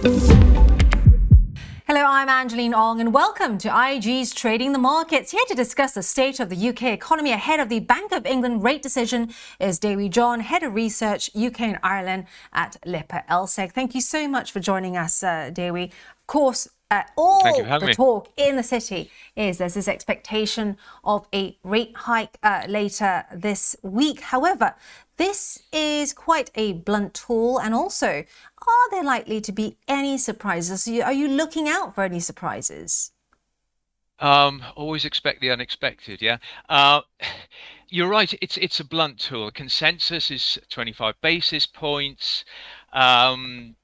Hello, I'm Angeline Ong and welcome to IG's Trading the Markets. Here to discuss the state of the UK economy ahead of the Bank of England rate decision is Dewi John, Head of Research UK and Ireland at Lipper LSEG. Thank you so much for joining us, Dewi. Of course, Thank you for all having the me. talk in the city is there's this expectation of a rate hike later this week. However, this is quite a blunt tool, and also, are there likely to be any surprises? Are you looking out for any surprises? Always expect the unexpected, yeah. Uh, you're right, it's a blunt tool. Consensus is 25 basis points. Um,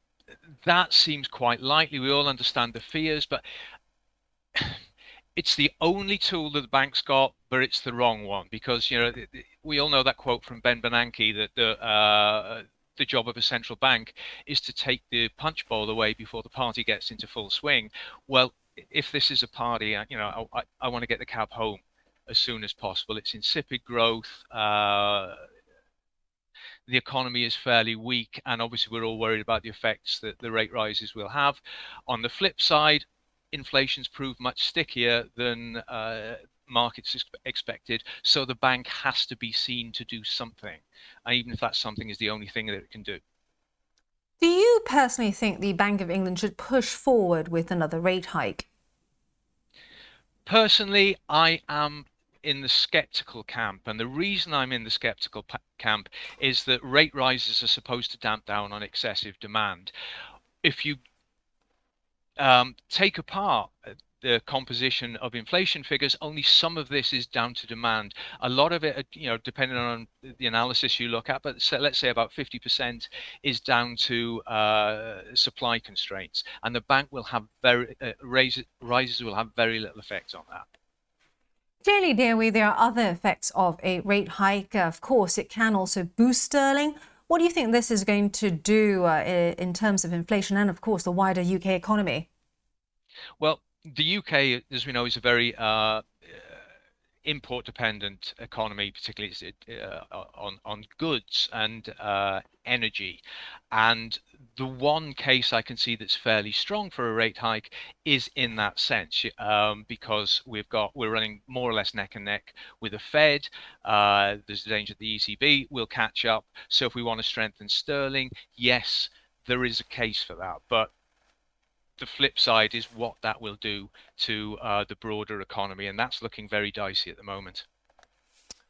that seems quite likely. We all understand the fears, but it's the only tool that the bank's got, but it's the wrong one because we all know that quote from Ben Bernanke that the job of a central bank is to take the punch bowl away before the party gets into full swing. Well, if this is a party, I want to get the cab home as soon as possible. It's insipid growth. The economy is fairly weak, and obviously we're all worried about the effects that the rate rises will have. On the flip side, inflation's proved much stickier than markets expected, so the bank has to be seen to do something, and even if that something is the only thing that it can do. Do you personally think the Bank of England should push forward with another rate hike? Personally, I am in the skeptical camp, and the reason I'm in the skeptical camp is that rate rises are supposed to damp down on excessive demand. If you take apart the composition of inflation figures, only some of this is down to demand. A lot of it, depending on the analysis you look at, but let's say about 50% is down to supply constraints, and the bank will have rises will have very little effect on that. Clearly, Dewi, there are other effects of a rate hike. Of course, it can also boost sterling. What do you think this is going to do in terms of inflation and, of course, the wider UK economy? Well, the UK, as we know, is a very import-dependent economy, particularly on goods and energy. And the one case I can see that's fairly strong for a rate hike is in that sense, because we're running more or less neck and neck with the Fed. There's a danger that the ECB will catch up. So if we want to strengthen sterling, yes, there is a case for that, but the flip side is what that will do to the broader economy, and that's looking very dicey at the moment.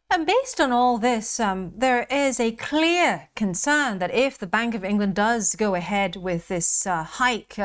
And based on all this, there is a clear concern that if the Bank of England does go ahead with this hike,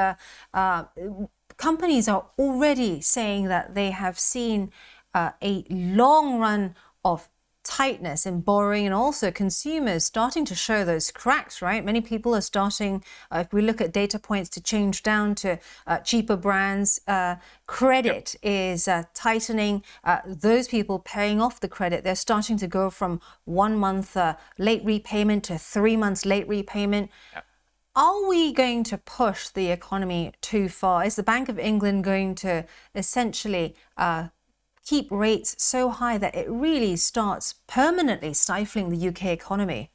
companies are already saying that they have seen a long run of tightness in borrowing, and also consumers starting to show those cracks, right? Many people are starting, if we look at data points, to change down to cheaper brands. Yep. Credit is tightening. Those people paying off the credit, they're starting to go from 1 month late repayment to 3 months late repayment. Yep. Are we going to push the economy too far? Is the Bank of England going to essentially keep rates so high that it really starts permanently stifling the UK economy?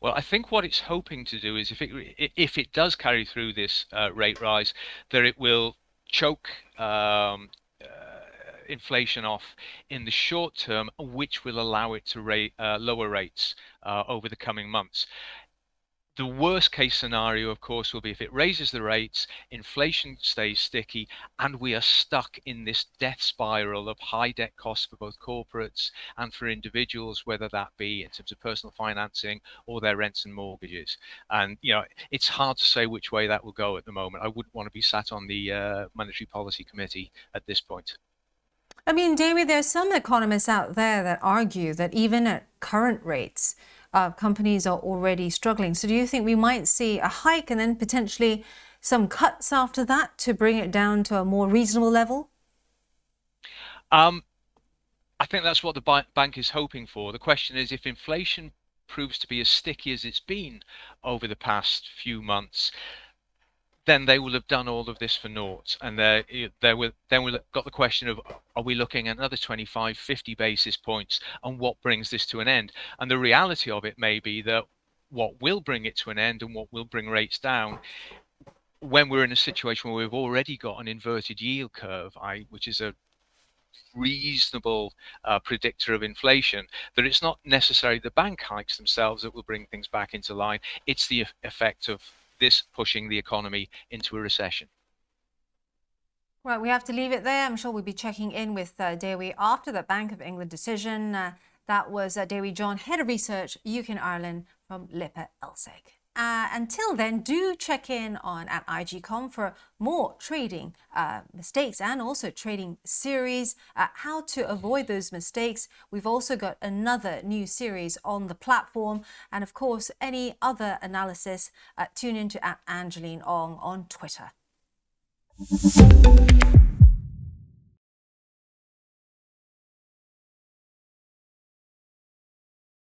Well, I think what it's hoping to do is if it does carry through this rate rise, that it will choke inflation off in the short term, which will allow it to lower rates over the coming months. The worst case scenario, of course, will be if it raises the rates, inflation stays sticky, and we are stuck in this death spiral of high debt costs for both corporates and for individuals, whether that be in terms of personal financing or their rents and mortgages. And, it's hard to say which way that will go at the moment. I wouldn't want to be sat on the Monetary Policy Committee at this point. I mean, Jamie, there's some economists out there that argue that even at current rates, companies are already struggling. So do you think we might see a hike and then potentially some cuts after that to bring it down to a more reasonable level? Um, I think that's what the bank is hoping for. The question is, if inflation proves to be as sticky as it's been over the past few months, then they will have done all of this for naught. And then we'll got the question of, are we looking at another 25, 50 basis points, and what brings this to an end? And the reality of it may be that what will bring it to an end and what will bring rates down when we're in a situation where we've already got an inverted yield curve, which is a reasonable predictor of inflation, that it's not necessarily the bank hikes themselves that will bring things back into line. It's the effect of this pushing the economy into a recession. Right, we have to leave it there. I'm sure we'll be checking in with Dewi after the Bank of England decision. That was Dewi John, Head of Research, UK and Ireland from Lippe LSEG. Until then, do check in at IG.com for more trading mistakes and also trading series, how to avoid those mistakes. We've also got another new series on the platform. And of course, any other analysis, tune into @Angeline Ong on Twitter.